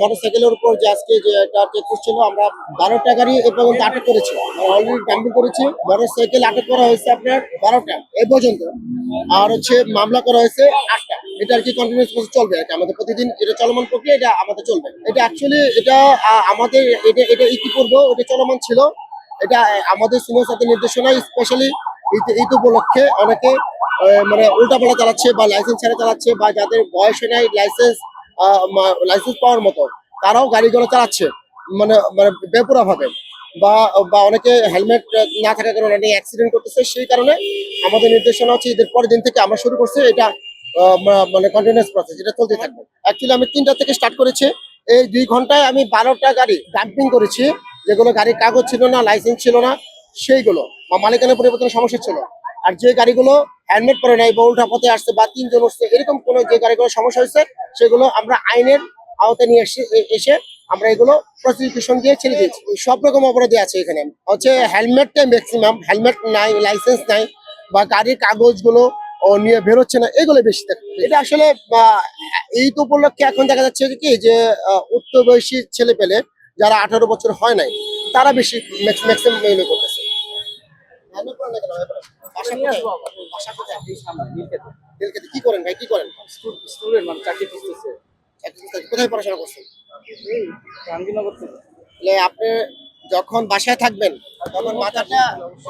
মোটরসাইকেলের উপর যে আজকে যে একটা চেকপোস্ট ছিল, আমরা 12টা গাড়ি এ পর্যন্ত আটক করেছি, অলরেডি ডাম্পিং করেছি। মোটরসাইকেল আটক করা হয়েছে আপনার 12টা এ পর্যন্ত, আর হচ্ছে মামলা করা হয়েছে 8টা। এটা আর কি কন্টিনিউস চলবে আর কি, আমাদের প্রতিদিন এটা চলমান প্রক্রিয়া, এটা আমাদের চলবে। এটা অ্যাকচুয়ালি এটা আমাদের এটা ইতিপূর্বে এটা চলমান ছিল। এটা আমাদের সিনিয়র সাথে নির্দেশনায় স্পেশালি ঈদ উপলক্ষে অনেকে মানে উল্টাপাল্টা চালাচ্ছে বা লাইসেন্স ছাড়া চালাচ্ছে, বা যাদের বয়সে নাই লাইসেন্স পাওয়ার মতো, তারাও গাড়িগুলো চালাচ্ছে মানে মানে বেপরোয়া ভাবে, বা বা অনেকে হেলমেট না থাকার কারণে অনেক অ্যাক্সিডেন্ট করতেছে। সেই কারণে আমাদের নির্দেশনা হচ্ছে ঈদের পরের দিন থেকে আমরা শুরু করছি এটা মানে কন্টিনিউয়াস প্রসেস, এটা চলতে থাকবে। অ্যাকচুয়ালি আমি 3টা থেকে স্টার্ট করেছি। এই 2 ঘন্টায় আমি 12টা গাড়ি ডাম্পিং করেছি, যেগুলো গাড়ির কাগজ ছিল না, লাইসেন্স ছিল না, সেইগুলো বা মালিকানা পরিবর্তনের সমস্যা ছিল। আর যে গাড়িগুলো হেলমেট পরে নাই বা উল্টা পথে আসছে বা 3 জন উঠছে, এরকম কোনো যে গাড়িগুলো সমস্যা হয়েছে, সেগুলো আমরা আইনের আওতায় নিয়ে এসে আমরা এগুলো প্রসিকিউশন দিয়ে ছেড়ে দিয়েছি। সব রকম অপরাধী আছে এখানে। হচ্ছে হেলমেটটাই ম্যাক্সিমাম, হেলমেট নাই, লাইসেন্স নাই, বা গাড়ির কাগজগুলো নিয়ে বেরোচ্ছে না, এগুলো বেশি থাকে। এটা আসলে ঈদ উপলক্ষে এখন দেখা যাচ্ছে কি যে উচ্চ বয়সী ছেলে পেলে যারা 18 বছর হয় নাই, তারা বেশি ম্যাক্সিমাম এগুলো করতেছে। হেলমেট পরে না কেন? বাসা কোথায়? বাসা কোথায়? নীলক্ষেতে। কি করেন ভাই, কি করেন? স্টুডেন্ট মানে চাকরি খুঁজতেছে। কোথায় পড়াশোনা করছেন? এই গান্ধীনগর থেকে। তাহলে আপনি যখন বাসায় থাকবেন, তখন মাথাটা,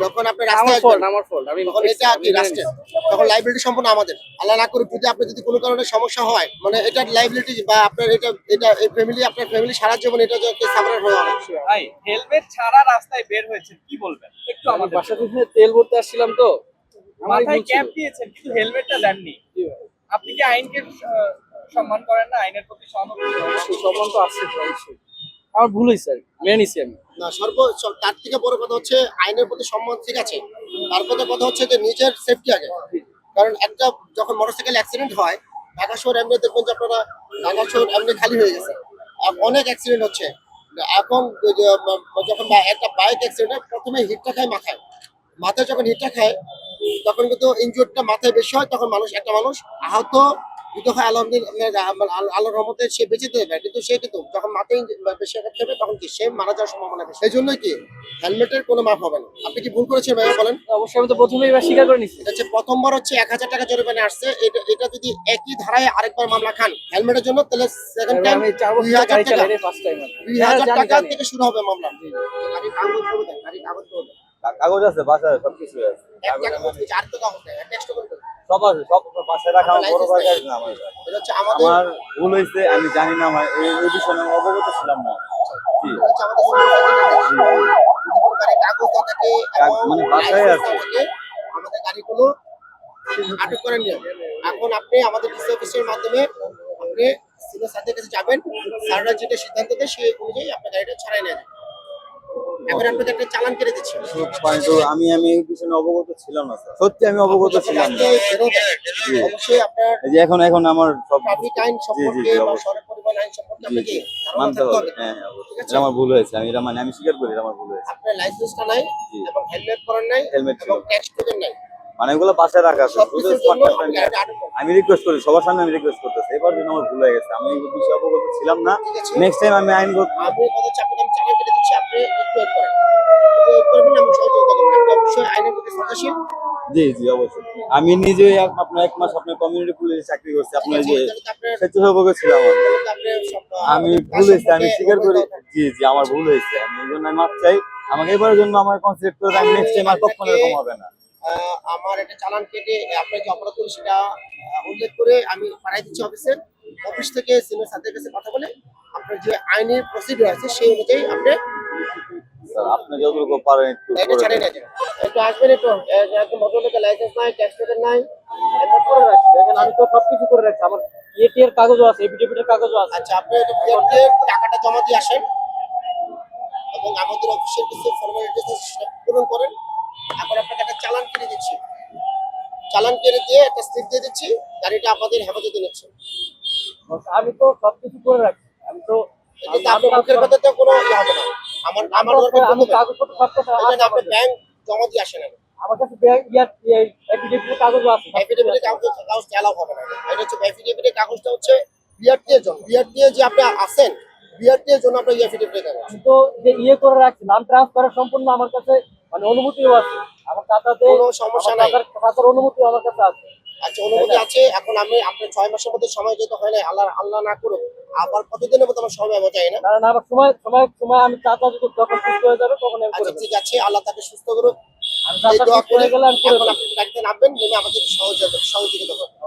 যখন আপনি রাস্তায় আমার ফল্ট আসবেন, আমার ফল্ট আমি তখন এটা কি রাষ্ট্রের, তখন লাইবিলিটি সম্পূর্ণ আমাদের। আল্লাহ না করুক যদি আপনি যদি কোনো কারণে সমস্যা হয়, মানে এটা লাইবিলিটি বা আপনার এটা এই ফ্যামিলি, আপনার ফ্যামিলি সারা জীবন এটা যে সাফার হয়ে অনেক। ভাই হেলমেট ছাড়া রাস্তায় বের হয়েছেন, কি বলবেন একটু আমি আমাদের বাসা থেকে তেল ভরতে আসছিলাম তো আমারই মাথায় ভুল ছিল। ক্যাপ দিয়েছেন কিন্তু হেলমেটটা দেননি। জি ভাই। আপনি কি আইনকে সম্মান করেন না? আইনের প্রতি সহানুভূতি হয় না? অবশ্যই সম্মান তো আছে তো অবশ্যই। আমার ভুল হয়েছে আর কি, মেনে নিছি আমি। না, তার থেকে বড় কথা হচ্ছে আইনের প্রতি সম্মান, ঠিক আছে। তারপরে কথা হচ্ছে যে নিজের সেফটি আগে। কারণ একটা যখন মোটরসাইকেল অ্যাক্সিডেন্ট হয়, ঢাকা শহর এমনি দেখবেন যে আপনারা, ঢাকা শহর এমনি খালি হয়ে গেছে, অনেক অ্যাক্সিডেন্ট হচ্ছে। এখন যখন একটা বাইক অ্যাক্সিডেন্ট প্রথমে হিটটা খায় মাথায়, মাথায় যখন হিটটা খায়, তখন কিন্তু ইনজুরিটা মাথায় বেশি হয়, তখন একটা মানুষ আহত দ্রুত হয়। আলহামদুলিল্লাহ, আল্লাহর রহমতে সে বেঁচে যেতে পারে, কিন্তু সে কিন্তু যখন মাথায় বেশি আঘাত খাবে, তখন কি সে মারা যাওয়ার সম্ভাবনা বেশি। এই জন্যই কি হেলমেটের কোনো মাপ হবে না। আপনি কি ভুল করেছেন ভাইয়া, বলেন? অবশ্যই আমি তো প্রথমেই এবার স্বীকার করে নিছি। এটা হচ্ছে প্রথমবার হচ্ছে 1000 টাকা জরিমানা আসছে। এটা যদি একই ধারায় আরেকবার মামলা খান হেলমেটের জন্য, তাহলে সেকেন্ড টাইম আমি 4 বছর 2000 গাড়ি টাকা, চালাই রে ফার্স্ট টাইম। 2000 জানি টাকা জানি। থেকে শুরু হবে মামলা। গাড়ির কাগজ করে দেন, গাড়ির কাগজ করে দেন। কাগজ আছে বাসায়, সবকিছু আছে। একটা কাগজ কি, 4 টাকা হবে, টেক্সট করে দেন। সব আছে, সব বাসায় রাখা। আমার বড় ভাই কাজ না আমার। এটা হচ্ছে আমাদের, আমার ভুল হয়েছে, আমি জানি না ভাই, এই বিষয়ে আমি অবগত ছিলাম না। জি এটা হচ্ছে আমাদের যদি কোনো গাড়ির কাগজ না থাকে এবং মানে বাসায় লাইসেন্স আছে। না থাকে, আমাদের গাড়িগুলো আটক করে নিয়ে। এখন আপনি আমাদের ডিসি অফিসের মাধ্যমে আপনি সিনিয়র স্যারদের কাছে যাবেন, স্যাররা যেটা সিদ্ধান্ত দেয় সেই অনুযায়ী আপনার গাড়িটা ছাড়াই নেওয়া যাবে। এখন আপনাকে একটা চালান কেটে দিচ্ছি। কিন্তু আমি এই বিষয়ে অবগত ছিলাম না স্যার, সত্যি আমি অবগত ছিলাম না। জি। অবশ্যই আপনার এই যে এখন আমার সব ট্রাফিক আইন জি জি সম্পর্কে জি বা অবশ্যই। সড়ক পরিবহন আইন সম্পর্কে জি আপনাকে জি ধারণা মানতে থাকতে হবে। হবে। হ্যাঁ হ্যাঁ অবশ্যই। ঠিক আছে, এটা আমার ভুল হয়েছে, আমি এটা মানে আমি স্বীকার করি, এটা আমার ভুল হয়েছে। আপনার লাইসেন্সটা নাই জি। এবং হেলমেট পরেন নাই হেলমেট ছিল এবং ট্যাক্স পেমেন্ট নাই, মানে এগুলো বাসায় রাখা আছে। শুধু সবকিছুর স্মার্ট জন্য কার্ডটা আপনি নিয়ে গাড়িটা আটক করবেন। আমি রিকোয়েস্ট করি সবার সামনে, আমি রিকোয়েস্ট করতেছি, এবার জন্য আমার ভুল হয়ে গেছে, আমি এই বিষয়ে অবগত ছিলাম না। ঠিক আছে, নেক্সট টাইম আমি আইন আমি কথা হচ্ছে আপনাকে আমি চালান কেটে দিচ্ছি, আপনি একটু ওয়েট করেন, একটু ওয়েট করবেন, আমি সহযোগিতা করবেন। আপনি অবশ্যই আইনের প্রতি শ্রদ্ধাশীল। জি জি অবশ্যই। আমি নিজে আপনার 1 মাস আপনার কমিউনিটি পুলিশে চাকরি করছি, আপনার এই যে তাহলে তো আপনার স্বেচ্ছাসেবক ছিলাম আমি। তাহলে তো আপনি সব আমি আমাদের কাজ ভুল হয়েছে, আমি সম্পর্কে স্বীকার করি। অবগত। জি জি আমার ভুল হয়েছে, আমি এই জন্য মাপ চাই। আমাকে এবারের জন্য আমার কনসিডার করে আমি নেক্সট টাইম আর কখনো এরকম হবে না। আমার একটা চালান কেটে আপনার যে অপরাধ করি সেটা উল্লেখ করে আমি পাঠাই দিচ্ছি অফিসে। অফিস থেকে সিনিয়র স্যারদের কাছে কথা বলে আপনার যে আইনি প্রসিডিউর আছে সেই অনুযায়ী আপনি স্যার আপনি যতটুকু পারেন একটু গাড়িটা করে ছাড়িয়ে দেন। নিয়ে যাবেন। একটু আসবেন, একটু একদম ভদ্রলোকের লাইসেন্স নাই, ট্যাক্স পেমেন্ট নাই, হেলমেট পরে রাখছি। দেখেন আমি তো সবকিছু করে রাখছি, আমার এটি এর কাগজও আছে, এফিডেভিট এর কাগজও আছে। আচ্ছা, আপনি একটু পিওরকে টাকাটা জমা দিয়ে আসেন এবং আমাদের অফিসের কিছু ফর্মালিটিস আছে সেটা পূরণ করেন। এখন আপনাকে একটা চালান কেটে দিচ্ছি, চালান কেটে দিয়ে একটা স্লিপ দিয়ে দিচ্ছি, গাড়িটা আমাদের হেফাজতে নিচ্ছে। আমি তো সবকিছু করে রাখছি। আমি তো কিন্তু আপনার মুখের কথাতে কোনো ইয়ে হবে না। আমার দরকার আমি বলবেন, কাগজপত্র সব কথা এই জন্য আছে আপনি আমার কাছে। ব্যাংক জমা দিয়ে আসেন। আমার কাছে ব্যাংক এফিডেভিট এর কাগজও আছে। এফিডেভিটের কাগজ চালাও হবে না। এটা হচ্ছে এফিডেভিটের কাগজটা হচ্ছে বিআরটি এর জন্য, বিআরটি যে আপনি আছেন, বিআরটি এর জন্য আপনার এফিডেভিট রেখে গেছে। তো যে করে রাখছি নাম ট্রান্সফারের সম্পূর্ণ আমার কাছে মানে অনুমতিও আছে, আমার চাচাতে কোনো সমস্যা নাই। চাচার অনুমতিও আমার কাছে আছে। আচ্ছা, অনুমতি আছে। এখন আমি আপনার 6 মাসের মধ্যে সময় যেতে হয় না, আল্লাহ আল্লাহ না করুক, আবার কতদিনের মধ্যে আমার সময় চাই না। না না আমার সময় আমি চাচা যখন সুস্থ হয়ে যাবে তখন আমি করে আচ্ছা দেবো। ঠিক আছে, আল্লাহ তাকে সুস্থ করুক, আমি এই চাচা দোয়া সুস্থ করে হয়ে গেলে আমি করে এখন দেবো। আপনি গাড়িতে নামবেন, নেমে আমাদের সহযোগিতা করবেন।